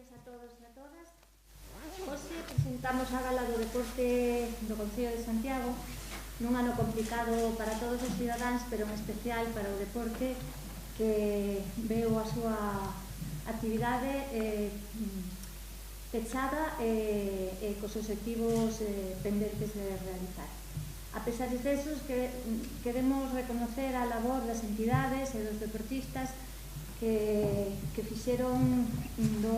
días a todos e a todas. Hoxe presentamos a Gala do Deporte do Concello de Santiago nun ano complicado para todos os cidadáns, pero en especial para o deporte que veu a súa actividade pechada e cos objetivos pendentes de realizar. A pesar desos, queremos reconocer a labor das entidades e dos deportistas que fixeron no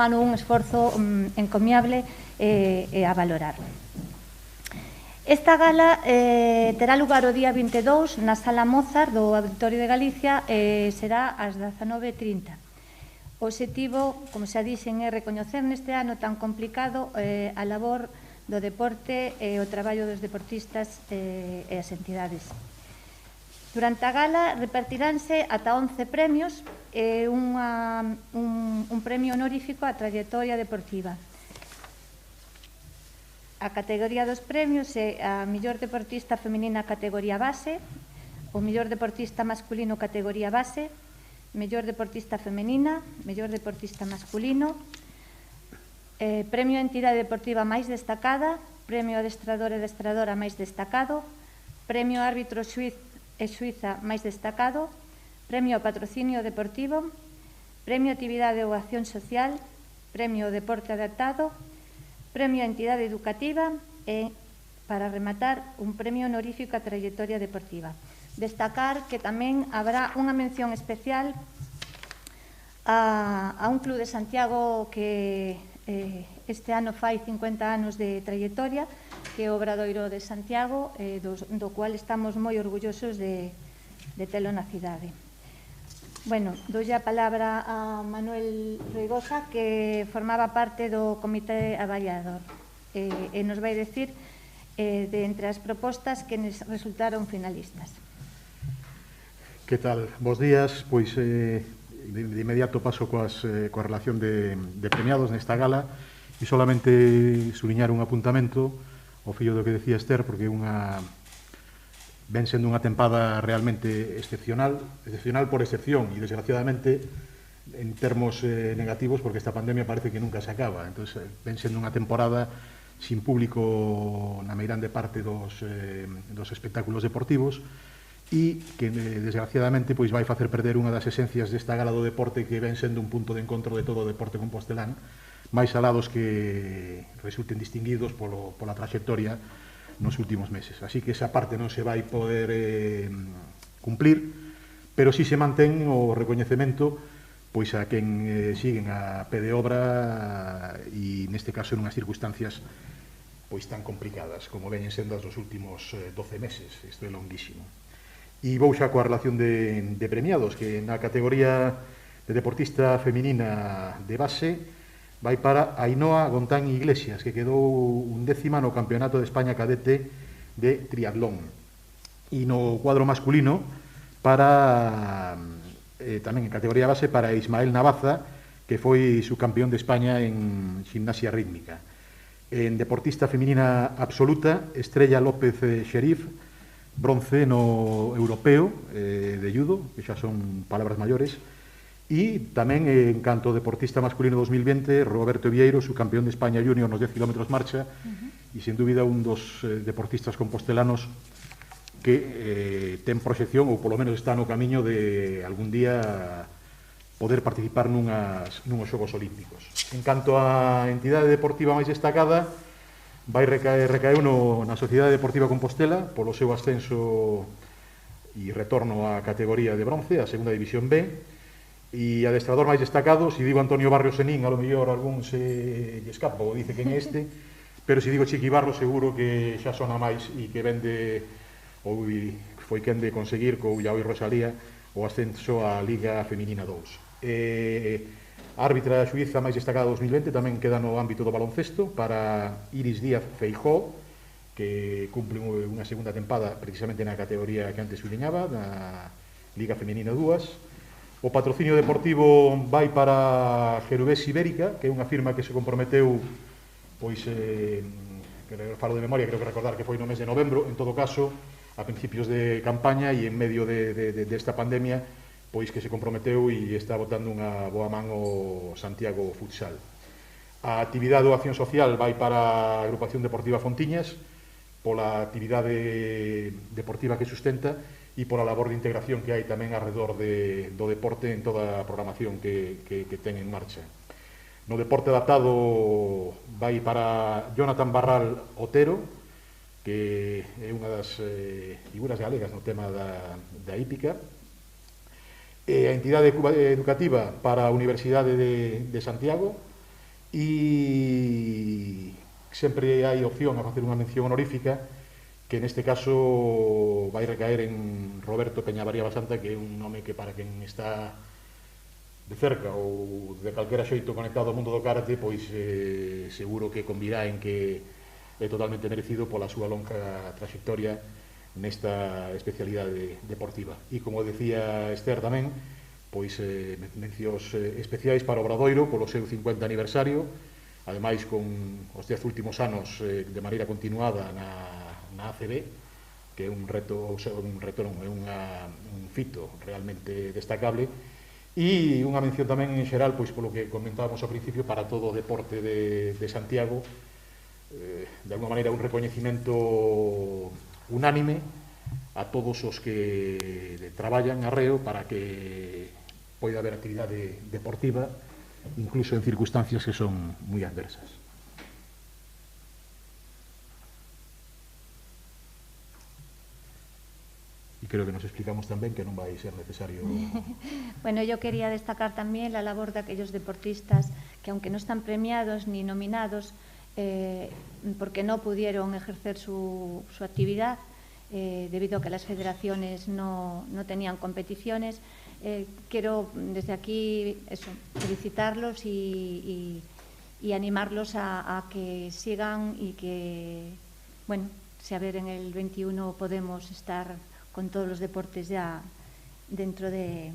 ano un esforzo encomiable e a valorar. Esta gala terá lugar o día 22 na Sala Mozart do Auditorio de Galicia e será ás 19:30. O obxectivo, como xa dixen, é recoñecer neste ano tan complicado a labor do deporte e o traballo dos deportistas e as entidades. Durante a gala repartiránse ata 11 premios e un premio honorífico á trayectoria deportiva. A categoría dos premios é a mellor deportista feminina categoría base, o mellor deportista masculino categoría base, mellor deportista femenina, mellor deportista masculino, premio a entidade deportiva máis destacada, premio adestrador e adestradora máis destacado, premio árbitro xuiz e xuiza máis destacado, premio ao patrocinio deportivo, premio a actividade ou acción social, premio ao deporte adaptado, premio a entidade educativa e, para rematar, un premio honorífico a trayectoria deportiva. Destacar que tamén habrá unha mención especial a un club de Santiago que este ano fai 50 anos de trayectoria, que é o Obradoiro de Santiago, do cual estamos moi orgullosos de telo na cidade. Bueno, doulle a palabra a Manuel Reigosa, que formaba parte do comité avaliador, e nos vai dicir de entre as propostas que nos resultaron finalistas. Que tal? Bos días. Pois de inmediato paso coa relación de premiados nesta gala e solamente subliñar un apuntamento ao fillo do que decía Esther, porque ven sendo unha tempada realmente excepcional por excepción e desgraciadamente en termos negativos, porque esta pandemia parece que nunca se acaba. Entón, ven sendo unha temporada sin público na meirande parte dos espectáculos deportivos e que desgraciadamente pois vai facer perder unha das esencias desta gala do deporte, que ven sendo un punto de encontro de todo o deporte compostelán, máis alados que resulten distinguidos pola trayectoria nos últimos meses. Así que esa parte non se vai poder cumplir, pero si se mantén o recoñecemento pois a quen siguen a pé de obra e neste caso en unhas circunstancias pois tan complicadas como veñen sendo as dos últimos 12 meses. Isto é longuísimo. E vou xa coa relación de premiados, que na categoría de deportista feminina de base vai para Ainhoa Gontán Iglesias, que quedou 11ª no Campeonato de España Cadete de Triatlón. E no cuadro masculino para tamén en categoría base para Ismael Navaza, que foi subcampeón de España en gimnasia rítmica. En deportista feminina absoluta, Estrella López Xerif, bronce no europeo de judo, que xa son palabras maiores, e tamén en canto deportista masculino 2020, Roberto Vieiro, subcampeón de España junior nos 10 km marcha, e sin dúbida un dos deportistas compostelanos que ten proxección, ou polo menos está no camiño de algún día poder participar nunhos Xogos Olímpicos. En canto á entidade deportiva máis destacada, vai recaeu na Sociedade Deportiva Compostela polo seu ascenso e retorno á categoría de bronce, a segunda división B, e adestrador máis destacado, se digo Antonio Barrio Senín, a lo mellor algún se lle escapa ou dice quen é este, pero se digo Chiqui Barro seguro que xa sona máis e que vende ou foi quen de conseguir co Ullao e Rosalía o ascenso á Liga Feminina 2. Árbitra xuíza máis destacada 2020 tamén queda no ámbito do baloncesto para Iris Díaz Feijó, que cumple unha segunda tempada precisamente na categoría que antes suliñaba, na Liga Feminina 2. O patrocinio deportivo vai para Gerubés Ibérica, que é unha firma que se comprometeu, pois, falo de memoria, creo que recordar que foi no mes de novembro, en todo caso, a principios de campaña e en medio desta pandemia, pois que se comprometeu e está botando unha boa man o Santiago Futsal. A actividade do Acción Social vai para a Agrupación Deportiva Fontiñas, pola actividade deportiva que sustenta e pola labor de integración que hai tamén alrededor do deporte en toda a programación que ten en marcha. No deporte adaptado vai para Jonathan Barral Otero, que é unha das figuras galegas no tema da hípica. A entidade educativa para a Universidade de Santiago, e sempre hai opción a facer unha mención honorífica que neste caso vai recaer en Roberto Peñavaría Basanta, que é un nome que para quen está de cerca ou de calquera xeito conectado ao mundo do karate, pois seguro que convirá en que é totalmente merecido pola súa longa trayectoria nesta especialidade deportiva. E como decía Esther tamén, pois mencións especiais para o Obradoiro polo seu 50 aniversario, ademais con os 10 últimos anos de maneira continuada na ACB, que é un reto non, é un fito realmente destacable, e unha mención tamén en xeral, pois polo que comentábamos ao principio, para todo o deporte de Santiago, de alguma maneira un recoñecimento unánime a todos os que traballan arreo para que poida haber actividade deportiva incluso en circunstancias que son moi adversas. Y creo que nos explicamos tamén que non vai ser necesario. Bueno, yo quería destacar también la labor de aquellos deportistas que, aunque no están premiados ni nominados, porque no pudieron ejercer su actividad, debido a que las federaciones no tenían competiciones, quiero desde aquí felicitarlos y animarlos a que sigan y que, bueno, si a ver en el 21 podemos estar con todos los deportes ya dentro de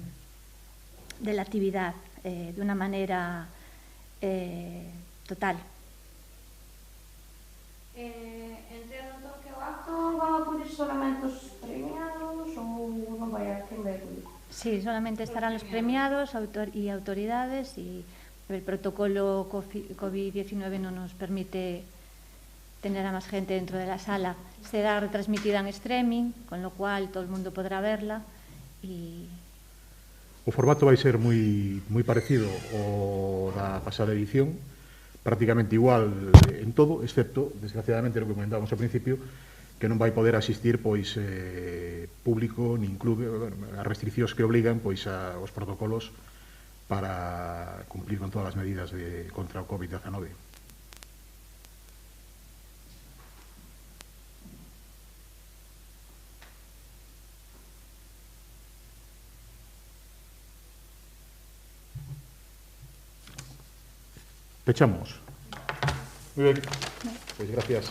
la actividad de una manera total. Entendo entón que o acto van a acudir solamente os premiados ou non vai a quen vai acudir? Sí, solamente estarán los premiados y autoridades, y el protocolo COVID-19 no nos permite tener a más gente dentro de la sala. Será retransmitida en streaming, con lo cual todo el mundo podrá verla. O formato vai ser moi parecido ao da pasada edición, prácticamente igual en todo, excepto, desgraciadamente, lo que comentábamos ao principio, que non vai poder asistir pois público nin clube, as restriccións que obligan pois aos protocolos para cumplir con todas as medidas contra o COVID-19. Pechamos. Muy bien. Pues gracias.